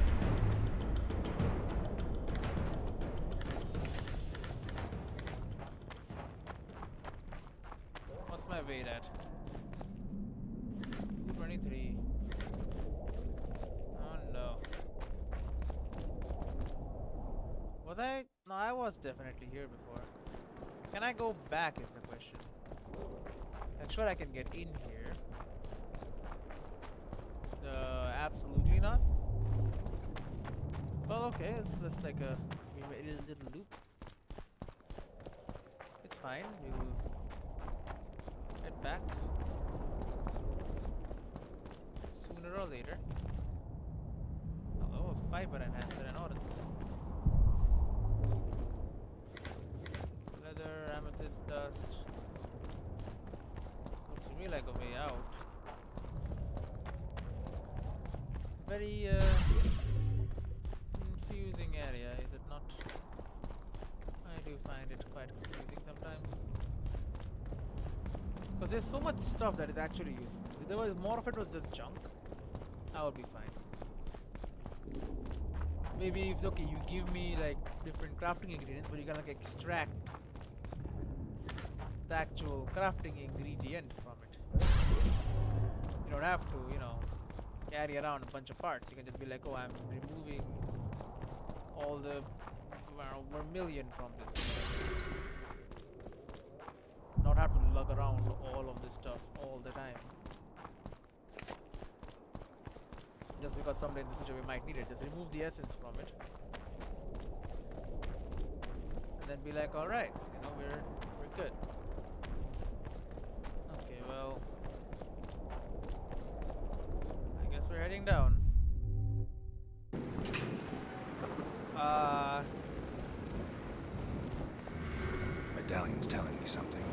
What's my weight at? 223. Oh no. Was I? No, I was definitely here before. Can I go back is the question. I'm sure I can get in here. Absolutely not. Well, okay, it's just like a little loop. It's fine. We'll head back sooner or later. Although a fiber enhancer and ordnance. Leather, amethyst dust. Looks to me like a way out. Very confusing as Because there's so much stuff that is actually useful. If there was more of it was just junk, I would be fine. Maybe if okay, you give me like different crafting ingredients, but you can like extract the actual crafting ingredient from it. You don't have to, you know, carry around a bunch of parts. You can just be like, oh, I'm removing all the vermilion from this. Not have to lug around all of this stuff all the time. Just because someday in the future we might need it, just remove the essence from it. And then be like, alright, you know, we're good. Okay, well, I guess we're heading down. Medallion's telling me something.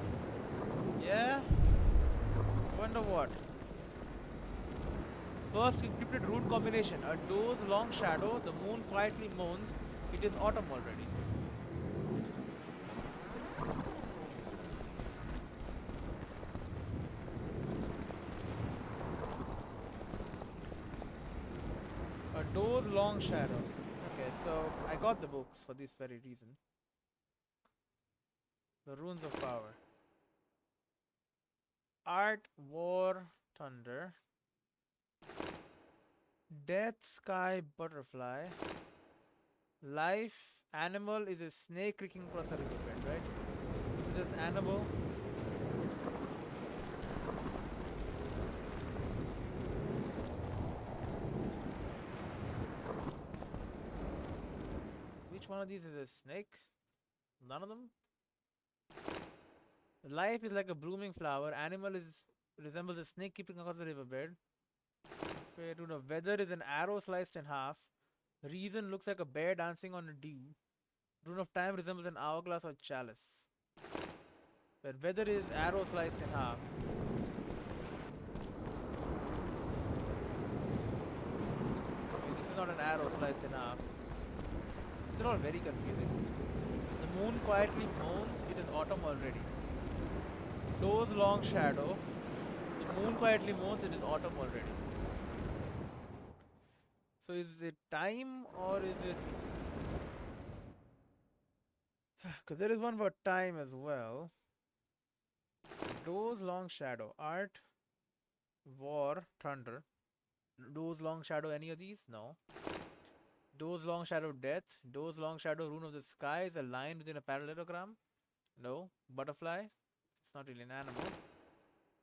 Yeah? Wonder what? First encrypted rune combination. A doe's long shadow, the moon quietly moans. It is autumn already. A doe's long shadow. Okay, so I got the books for this very reason. The Runes of Power. Art, War, Thunder. Death, Sky, Butterfly. Life, Animal is a snake creaking across a riverbed, right? This is just animal. Which one of these is a snake? None of them? Life is like a blooming flower. Animal resembles a snake keeping across the riverbed. Rune of Weather is an arrow sliced in half. Reason looks like a bear dancing on a dew. Rune of Time resembles an hourglass or chalice. Where Weather is arrow sliced in half. Okay, this is not an arrow sliced in half. They're all very confusing. The moon quietly moans. It is autumn already. Doe's long shadow. The moon quietly moans. It is autumn already. So is it time or is it... Because there is one for time as well. Doe's long shadow. Art, War, Thunder. Doe's long shadow, any of these? No. Doe's long shadow, Death. Doe's long shadow, Rune of the Sky is a line within a parallelogram. No. Butterfly. It's not really an animal.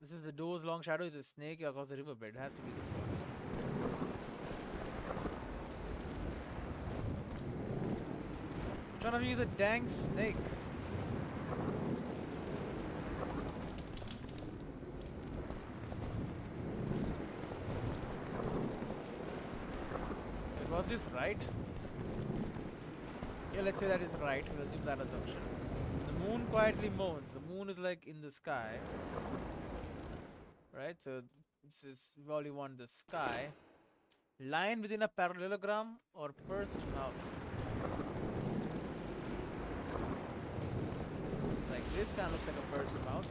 This is the Doe's long shadow is a snake across the riverbed. It has to be this one. Which one of you is a dang snake? Was this right? Yeah, let's say that is right. We'll assume that assumption. The moon quietly moans. The moon is like in the sky. Right? So this is, we only want the sky. Line within a parallelogram or pursed mouth. Like this kind of looks like a pursed mouth.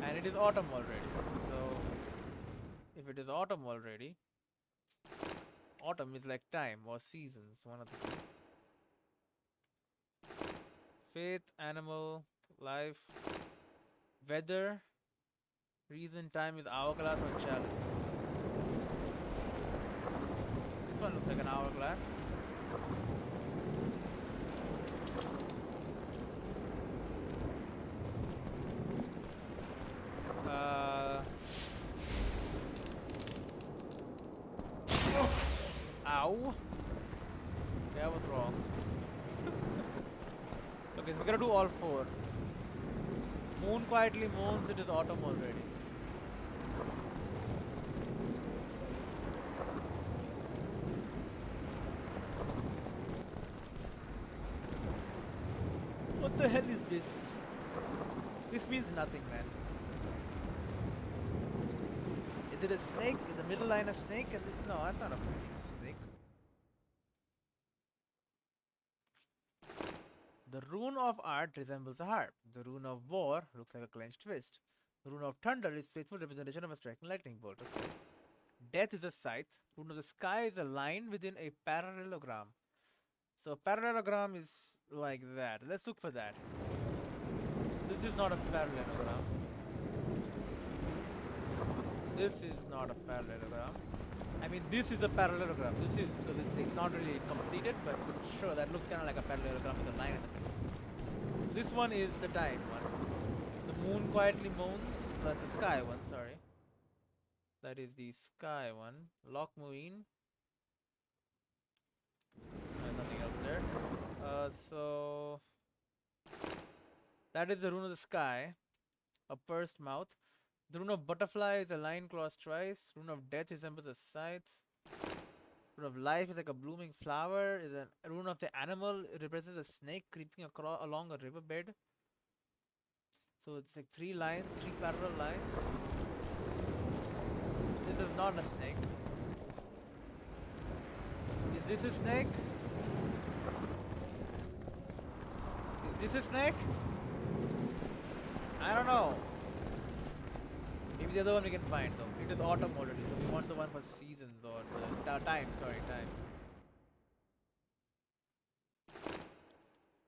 And it is autumn already. So if it is autumn already, autumn is like time or seasons, one of the two. Faith, animal, life, weather, reason, time is hourglass or chalice. This one looks like an hourglass. Ow. Okay, I was wrong. Okay, so we're gonna do all four. Moon quietly moans, it is autumn already. What the hell is this? This means nothing, man. Is it a snake? In the middle line a snake? And this, no, that's not a freaking snake. The rune of art resembles a harp. The rune of war looks like a clenched fist. The rune of thunder is faithful representation of a striking lightning bolt. Okay. Death is a scythe. Rune of the sky is a line within a parallelogram. So parallelogram is like that. Let's look for that. This is not a parallelogram. This is not a parallelogram. I mean, this is a parallelogram. This is because it's not really completed, but sure, that looks kind of like a parallelogram with a line in the middle. This one is the time one. The moon quietly moans. That's the sky one. Sorry. That is the sky one. Loch Muin. Nothing else there. So that is the rune of the sky. A pursed mouth. The rune of butterfly is a line crossed twice. Rune of death resembles a scythe. Rune of life is like a blooming flower. Is a rune of the animal. It represents a snake creeping along a riverbed. So it's like 3 lines, 3 parallel lines. This is not a snake. Is this a snake? Is this a snake? I don't know. Maybe the other one we can find though. It is autumn already, so we want the one for seasons or the time. Sorry, time.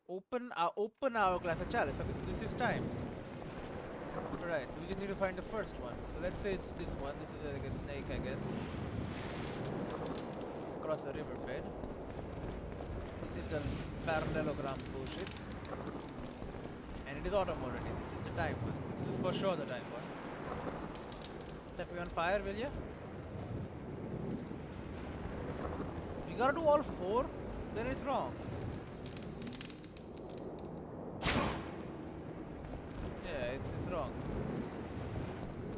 Open hourglass of chalice. Okay, so this is time. Right, so we just need to find the first one. So let's say it's this one. This is like a snake, I guess. Across the riverbed. This is the parallelogram bullshit. And it is autumn already. This is the time one. This is for sure the time one. Set me on fire, will ya? You gotta do all 4, then it's wrong. Yeah, it's wrong.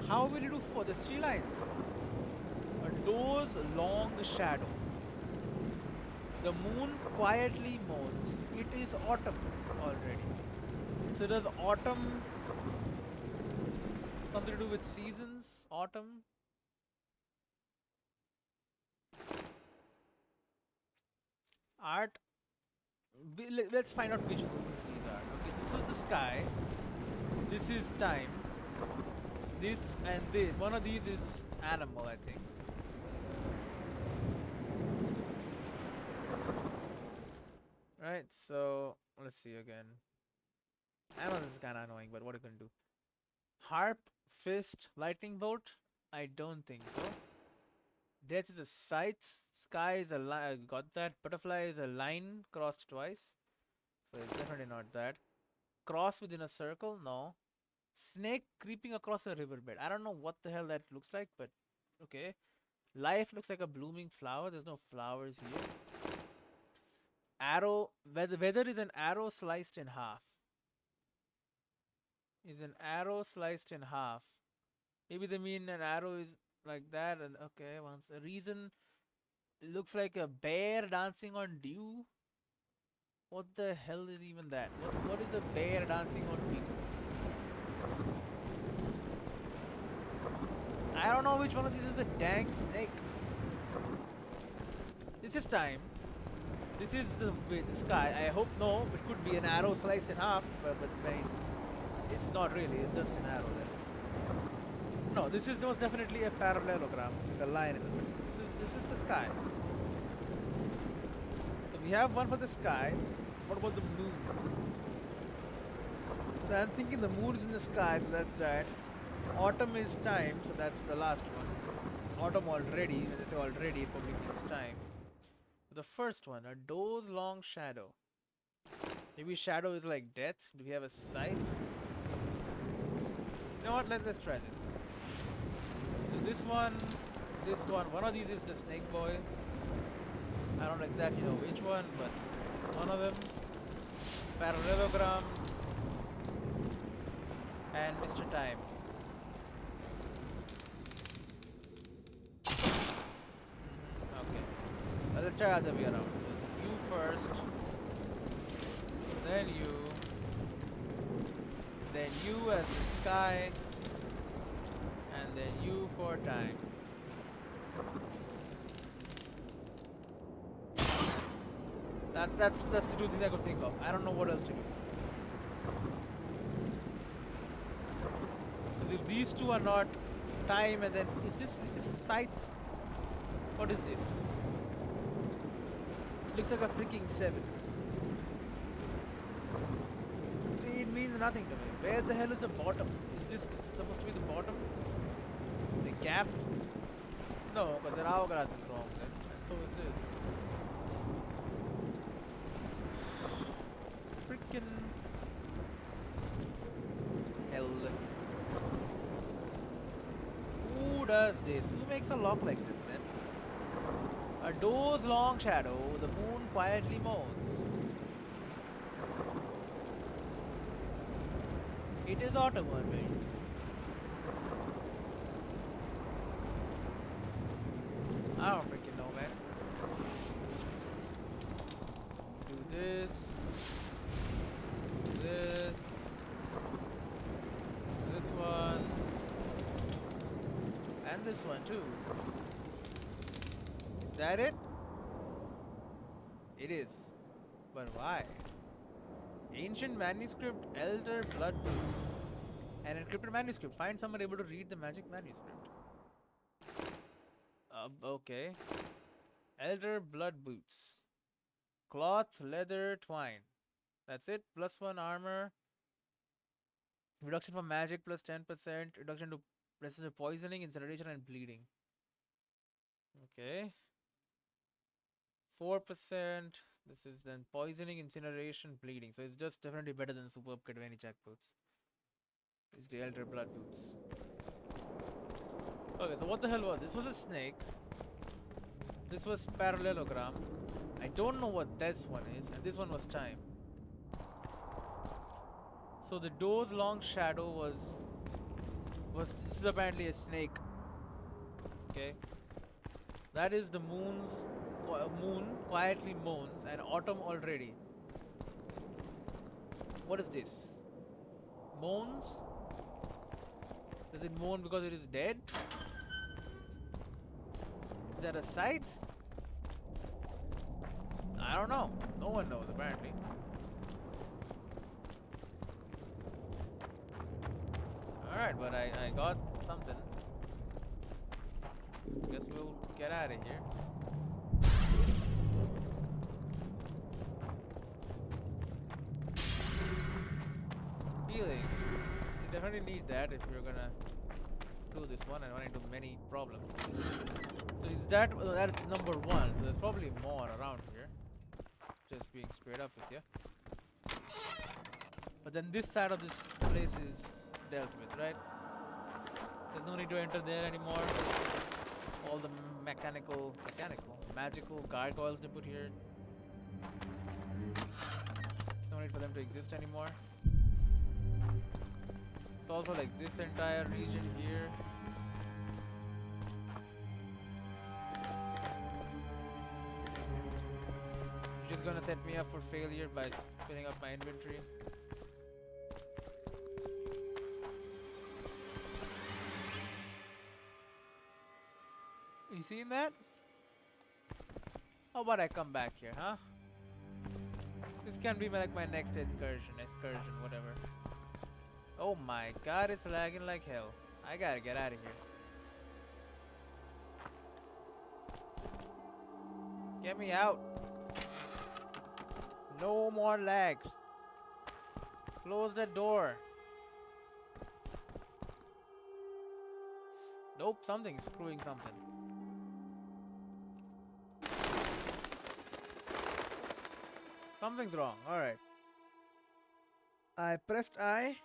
How will you do 4? There's 3 lines. A doe's long shadow. The moon quietly moans. It is autumn already. So does autumn something to do with seasons? Autumn? Art? Let's find out which runes these are. Okay, so this is the sky. This is time. This and this. One of these is animal, I think. Right, so let's see again. I know this is kind of annoying, but what are you gonna do? Harp, fist, lightning bolt? I don't think so. Death is a scythe. Sky is a line. Got that. Butterfly is a line crossed twice. So it's definitely not that. Cross within a circle? No. Snake creeping across a riverbed. I don't know what the hell that looks like, but okay. Life looks like a blooming flower. There's no flowers here. Arrow. Weather is an arrow sliced in half. Is an arrow sliced in half. Maybe they mean an arrow is like that. And okay, once a reason. It looks like a bear dancing on dew. What the hell is even that? What is a bear dancing on dew? I don't know which one of these is a dang snake. This is time. This is the sky. I hope no. It could be an arrow sliced in half, but it's not really. It's just an arrow there. No, this is most definitely a parallelogram with a line in the middle. This is the sky. So we have one for the sky. What about the moon? So I'm thinking the moon is in the sky, so that's that. Autumn is time, so that's the last one. Autumn already, when they say already, it probably means time. The first one, a doe's long shadow. Maybe shadow is like death. Do we have a sight? You know what? Let's try this. So this one of these is the snake boy. I don't exactly know which one, but one of them. Parallelogram and Mr. Time. Okay. Well, let's try other way around. So you first, then you as the sky, and then you for time. That's the two things I could think of. I don't know what else to do. Because if these two are not time, and then is this a scythe? What is this? Looks like a freaking 7. It means nothing to me. Where the hell is the bottom? Is this supposed to be the bottom? The gap? No, because the hourglass is wrong then. And so is this. Freaking hell. Who does this? Who makes a lock like this, man? A door's long shadow, the moon quietly moans. It is autumn already. I don't freaking know, man. Do this. This. This one. And this one too. Is that it? It is. But why? Ancient manuscript, Elder Blood Boots. An encrypted manuscript. Find someone able to read the magic manuscript. Okay. Elder Blood Boots. Cloth, leather, twine. That's it. +1 armor. Reduction from magic +10%. Reduction to resistance to poisoning, incineration, and bleeding. Okay. 4%. This is then poisoning, incineration, bleeding. So it's just definitely better than Superb Kadvani Jack Boots. It's the Elder Blood Boots. Okay, so what the hell was this? Was a snake. This was parallelogram. I don't know what this one is, and this one was time. So the door's long shadow was this is apparently a snake. Okay. That is the moon quietly moans, and autumn already. What is this? Moans? Does it moan because it is dead? Is that a scythe? I don't know. No one knows apparently. Alright, but I got something. Guess we'll get out of here. Healing. You definitely need that if you're gonna do this one and run into many problems. So is that's number 1. So there's probably more around here. Just being straight up with you. But then this side of this place is dealt with, right? There's no need to enter there anymore. All the magical gargoyles they put here. There's no need for them to exist anymore. It's also like this entire region here. Which is gonna set me up for failure by filling up my inventory. You seen that? How about I come back here, huh? This can be like my next excursion, whatever. Oh my god, it's lagging like hell. I gotta get out of here. Get me out. No more lag. Close the door. Nope, something's screwing something. Something's wrong. Alright. I pressed I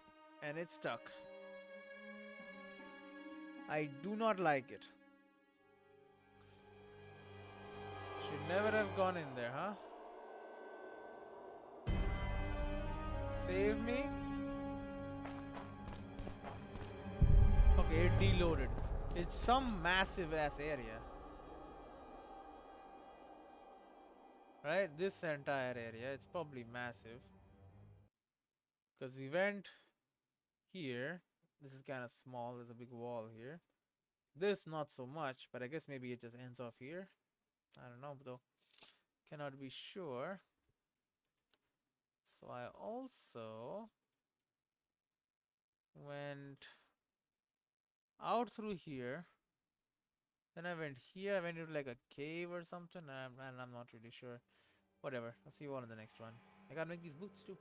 and it's stuck. I do not like it. Should never have gone in there, huh? Save me. Okay, it deloaded. It's some massive ass area. Right? This entire area, it's probably massive. Because we went here. This is kind of small. There's a big wall here. This, not so much, but I guess maybe it just ends off here. I don't know, though. Cannot be sure. So I also went out through here. Then I went here. I went into like a cave or something. And I'm not really sure. Whatever. I'll see you all in the next one. I gotta make these boots too.